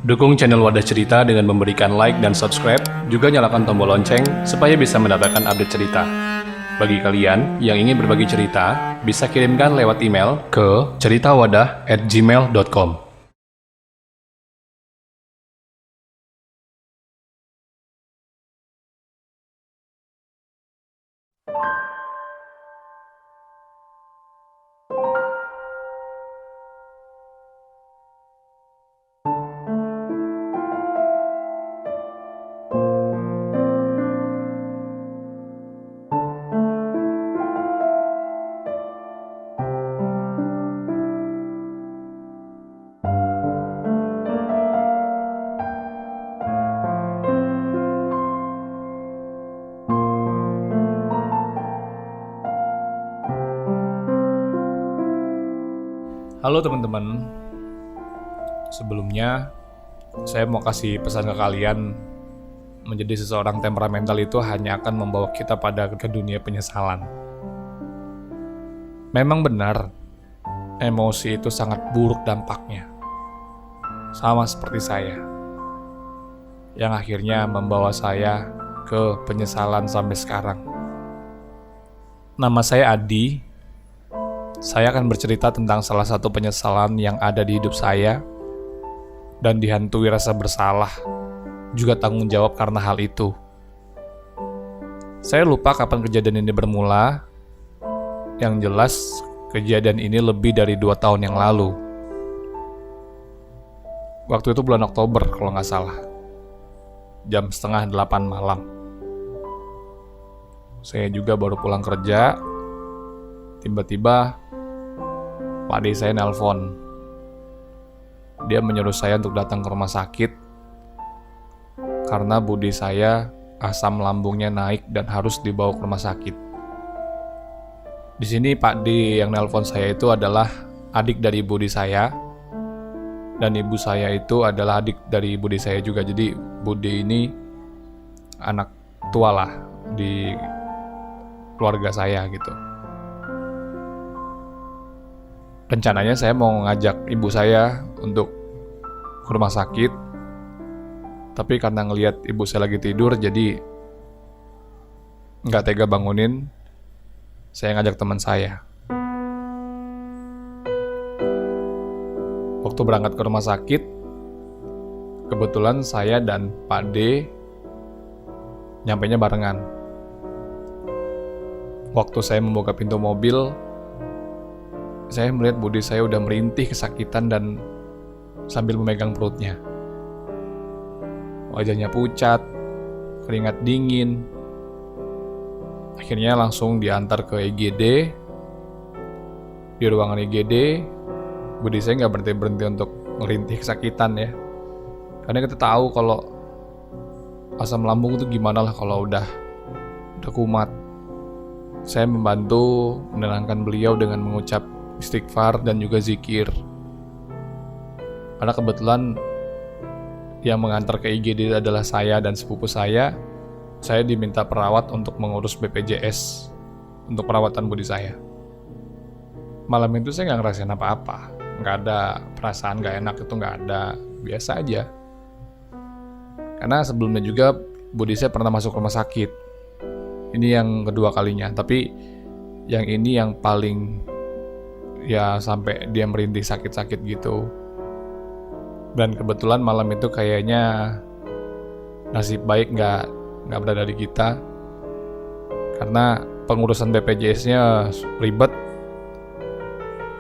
Dukung channel Wadah Cerita dengan memberikan like dan subscribe, juga nyalakan tombol lonceng supaya bisa mendapatkan update cerita. Bagi kalian yang ingin berbagi cerita, bisa kirimkan lewat email ke ceritawadah@gmail.com. Halo teman-teman, sebelumnya saya mau kasih pesan ke kalian. Menjadi seseorang temperamental itu hanya akan membawa kita pada ke dunia penyesalan. Memang benar, emosi itu sangat buruk dampaknya. Sama seperti saya, yang akhirnya membawa saya ke penyesalan sampai sekarang. Nama saya Adi. Saya akan bercerita tentang salah satu penyesalan yang ada di hidup saya dan dihantui rasa bersalah, juga tanggung jawab karena hal itu. Saya lupa kapan kejadian ini bermula. Yang jelas, kejadian ini lebih dari 2 tahun yang lalu. Waktu itu bulan Oktober kalau nggak salah. Jam 7:30 malam. Saya juga baru pulang kerja. Tiba-tiba Pak D saya nelpon. Dia menyuruh saya untuk datang ke rumah sakit karena Bude saya asam lambungnya naik dan harus dibawa ke rumah sakit. Di sini Pak D yang nelpon saya itu adalah adik dari Bude saya, dan ibu saya itu adalah adik dari Bude saya juga. Jadi Bude ini anak tua lah di keluarga saya gitu. Rencananya saya mau ngajak ibu saya untuk ke rumah sakit, tapi karena ngelihat ibu saya lagi tidur, jadi nggak tega bangunin. Saya ngajak teman saya. Waktu berangkat ke rumah sakit, kebetulan saya dan Pak D nyampainya barengan. Waktu saya membuka pintu mobil, saya melihat Bude saya udah merintih kesakitan dan sambil memegang perutnya. Wajahnya pucat, keringat dingin. Akhirnya langsung diantar ke IGD. Di ruangan IGD, Bude saya nggak berhenti-berhenti untuk merintih kesakitan ya. Karena kita tahu kalau asam lambung itu gimana lah kalau udah kumat. Saya membantu menenangkan beliau dengan mengucap istighfar dan juga zikir. Karena kebetulan yang mengantar ke IGD adalah saya dan sepupu saya diminta perawat untuk mengurus BPJS untuk perawatan Bude saya. Malam itu saya nggak ngerasain apa-apa, nggak ada perasaan nggak enak, itu nggak ada, biasa aja. Karena sebelumnya juga Bude saya pernah masuk rumah sakit. Ini yang kedua kalinya, tapi yang ini yang paling ya sampai dia merintih sakit-sakit gitu. Dan kebetulan malam itu kayaknya nasib baik nggak berada di kita, karena pengurusan BPJS-nya ribet,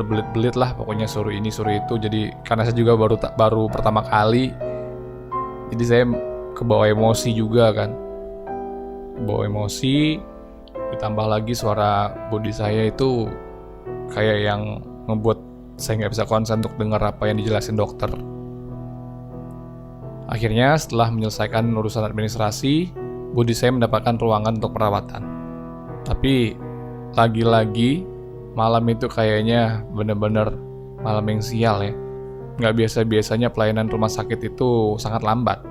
berbelit-belit lah pokoknya, suruh ini suruh itu. Jadi karena saya juga baru pertama kali, jadi saya kebawa emosi juga kan, kebawa emosi. Ditambah lagi suara Bude saya itu kayak yang ngebuat saya nggak bisa konsen untuk dengar apa yang dijelasin dokter. Akhirnya setelah menyelesaikan urusan administrasi, Bude saya mendapatkan ruangan untuk perawatan. Tapi lagi-lagi malam itu kayaknya bener-bener malam yang sial ya. Nggak biasa-biasanya pelayanan rumah sakit itu sangat lambat.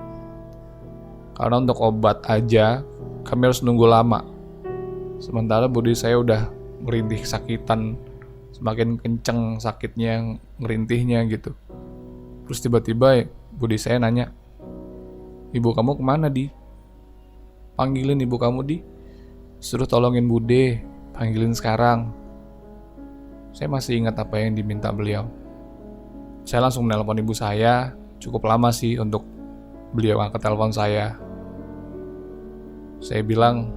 Karena untuk obat aja kami harus nunggu lama. Sementara Bude saya udah merintih kesakitan, semakin kenceng sakitnya, ngerintihnya gitu. Terus tiba-tiba Budi saya nanya, "Ibu kamu kemana, Di? Panggilin ibu kamu, Di. Suruh tolongin Bude, panggilin sekarang." Saya masih ingat apa yang diminta beliau. Saya langsung menelpon ibu saya. Cukup lama sih untuk beliau angkat telepon saya. Saya bilang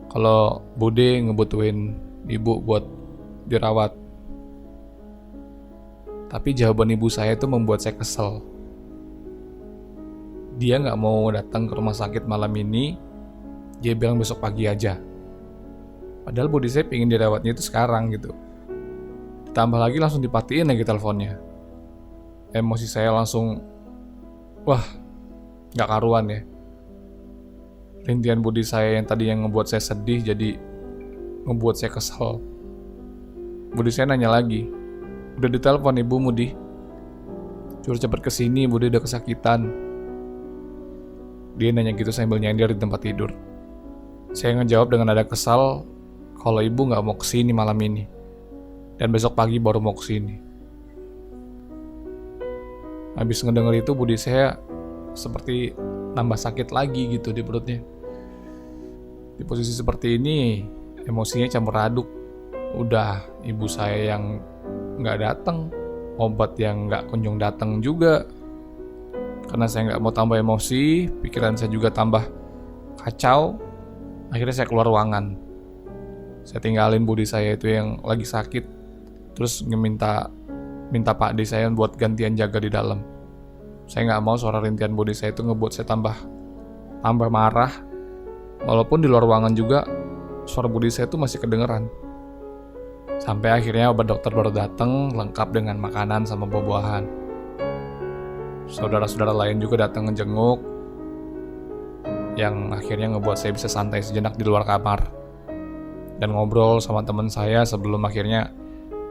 kalau Bude ngebutuhin ibu buat dirawat. Tapi jawaban ibu saya itu membuat saya kesel. Dia gak mau datang ke rumah sakit malam ini. Dia bilang besok pagi aja. Padahal Bude saya pengen dirawatnya itu sekarang gitu. Ditambah lagi langsung dipatiin lagi teleponnya. Emosi saya langsung, wah, gak karuan ya. Rintihan Budi saya yang tadi yang ngebuat saya sedih jadi ngebuat saya kesel. Budi saya nanya lagi, "Udah ditelepon ibumu, Di? Suruh cepet kesini, Bude udah kesakitan." Dia nanya gitu sambil nyender di tempat tidur. Saya ngejawab dengan nada kesal kalau ibu gak mau kesini malam ini dan besok pagi baru mau kesini. Habis ngedenger itu Budi saya seperti nambah sakit lagi gitu di perutnya. Di posisi seperti ini emosinya campur aduk. Udah ibu saya yang gak datang, obat yang gak kunjung datang juga. Karena saya gak mau tambah emosi, pikiran saya juga tambah kacau. Akhirnya saya keluar ruangan. Saya tinggalin Budi saya itu yang lagi sakit. Terus minta Pak D saya buat gantian jaga di dalam. Saya gak mau suara rintihan Budi saya itu ngebuat saya tambah marah. Walaupun di luar ruangan juga suara Budi saya itu masih kedengeran. Sampai akhirnya obat dokter baru datang lengkap dengan makanan sama buah-buahan. Saudara-saudara lain juga datang ngejenguk, yang akhirnya ngebuat saya bisa santai sejenak di luar kamar dan ngobrol sama teman saya sebelum akhirnya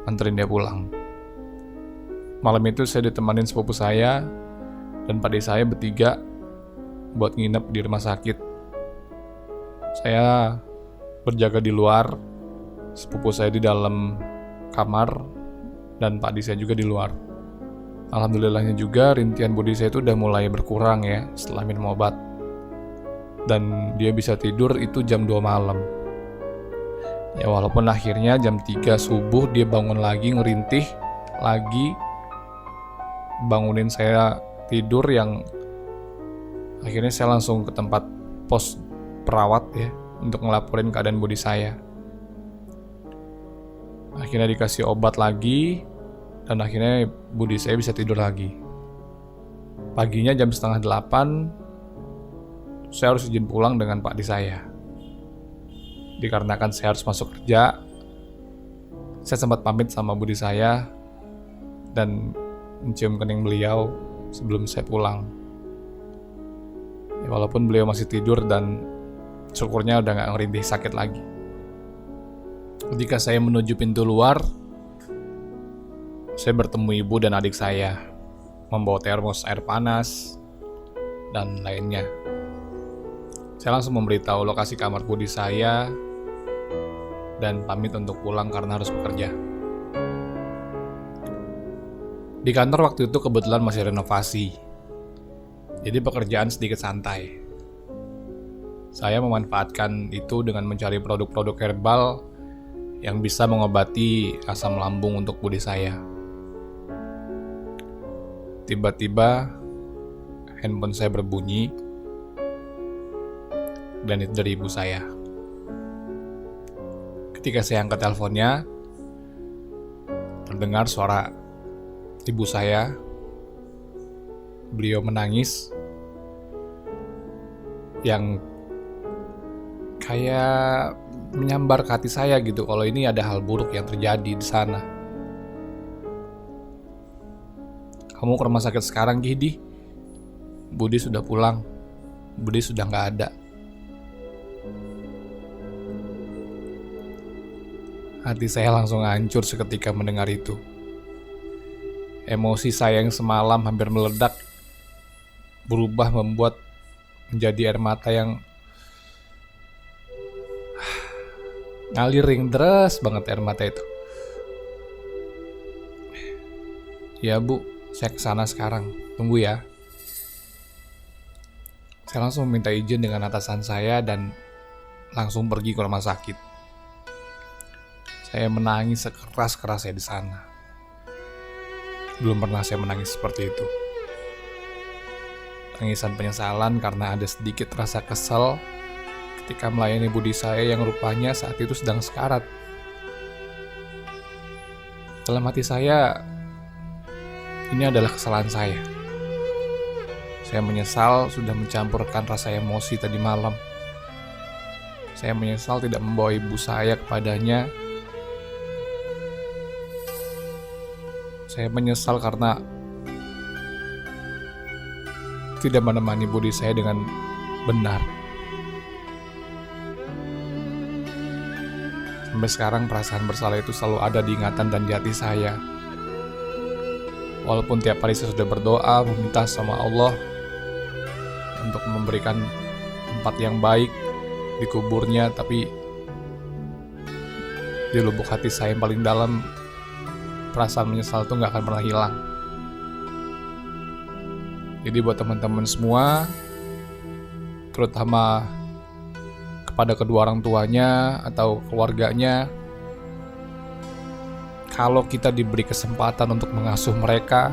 anterin dia pulang. Malam itu saya ditemanin sepupu saya dan Pak D saya bertiga buat nginep di rumah sakit. Saya berjaga di luar, sepupu saya di dalam kamar, dan Pak D saya juga di luar. Alhamdulillahnya juga rintihan Budi saya itu udah mulai berkurang ya setelah minum obat. Dan dia bisa tidur itu jam 2 malam. Ya walaupun akhirnya jam 3 subuh dia bangun lagi ngerintih lagi, bangunin saya tidur yang akhirnya saya langsung ke tempat pos perawat ya untuk ngelaporin keadaan Budi saya. Akhirnya dikasih obat lagi dan akhirnya Budi saya bisa tidur lagi. Paginya jam 7:30 saya harus izin pulang dengan Pak D saya. Dikarenakan saya harus masuk kerja, saya sempat pamit sama Budi saya dan mencium kening beliau sebelum saya pulang. Ya, walaupun beliau masih tidur dan syukurnya udah gak ngerintih sakit lagi. Ketika saya menuju pintu luar, saya bertemu ibu dan adik saya membawa termos air panas dan lainnya. Saya langsung memberitahu lokasi kamar Budi saya dan pamit untuk pulang karena harus bekerja. Di kantor waktu itu kebetulan masih renovasi, jadi pekerjaan sedikit santai. Saya memanfaatkan itu dengan mencari produk-produk herbal yang bisa mengobati asam lambung untuk Budi saya. Tiba-tiba handphone saya berbunyi dan itu dari ibu saya. Ketika saya angkat teleponnya, terdengar suara ibu saya. Beliau menangis yang kayak menyambar ke hati saya gitu kalau ini ada hal buruk yang terjadi di sana. "Kamu ke rumah sakit sekarang, Gidi. Budi sudah pulang. Budi sudah gak ada." Hati saya langsung hancur seketika mendengar itu. Emosi saya yang semalam hampir meledak berubah membuat menjadi air mata yang ngaliring deras banget air mata itu. "Ya Bu, Saya kesana sekarang, tunggu ya. Saya langsung minta izin dengan atasan saya dan langsung pergi ke rumah sakit. Saya menangis sekeras-kerasnya di sana. Belum pernah saya menangis seperti itu. Tangisan penyesalan karena ada sedikit rasa kesal ketika melayani budi saya yang rupanya saat itu sedang sekarat. Dalam hati saya, ini adalah kesalahan saya. Saya menyesal sudah mencampurkan rasa emosi tadi malam. Saya menyesal tidak membawa ibu saya kepadanya. Saya menyesal karena tidak menemani budi saya dengan benar. Sampai sekarang perasaan bersalah itu selalu ada di ingatan dan di hati saya. Walaupun tiap hari saya sudah berdoa meminta sama Allah untuk memberikan tempat yang baik di kuburnya, tapi di lubuk hati saya yang paling dalam perasaan menyesal itu gak akan pernah hilang. Jadi buat teman-teman semua, terutama kepada kedua orang tuanya atau keluarganya, kalau kita diberi kesempatan untuk mengasuh mereka,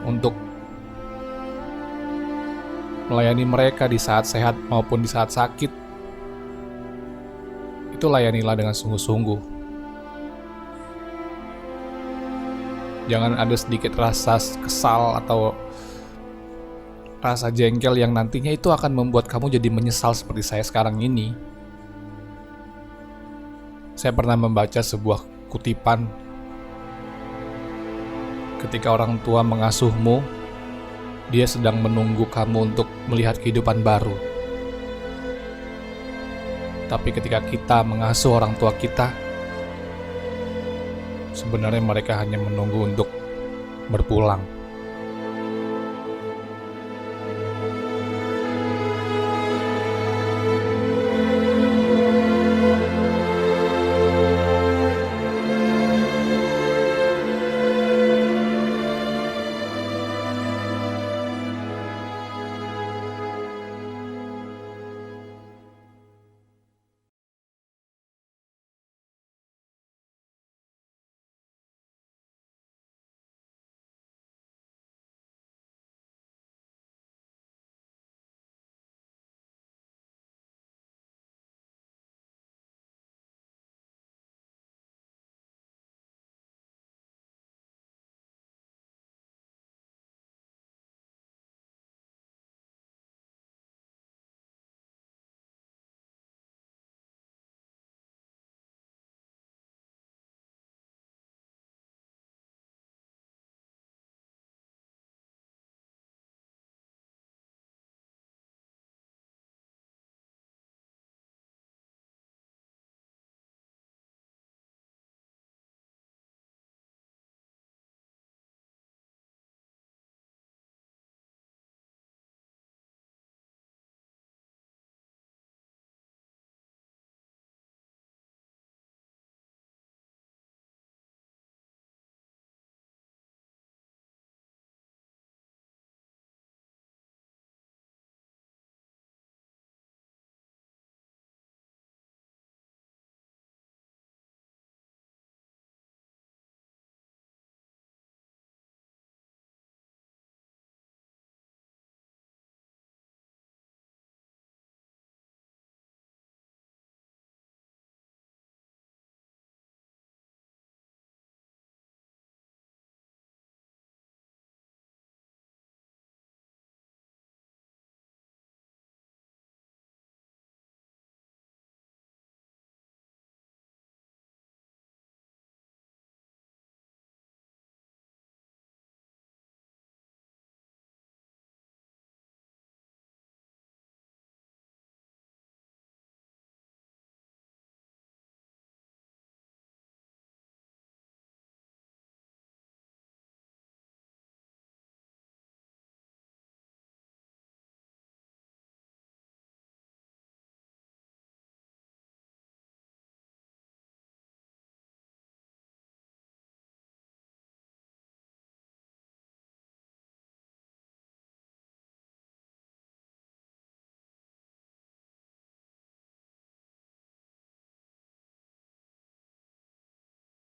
untuk melayani mereka di saat sehat maupun di saat sakit, itu layanilah dengan sungguh-sungguh. Jangan ada sedikit rasa kesal atau rasa jengkel yang nantinya itu akan membuat kamu jadi menyesal seperti saya sekarang ini. Saya pernah membaca sebuah kutipan, ketika orang tua mengasuhmu, dia sedang menunggu kamu untuk melihat kehidupan baru. Tapi ketika kita mengasuh orang tua kita, sebenarnya mereka hanya menunggu untuk berpulang.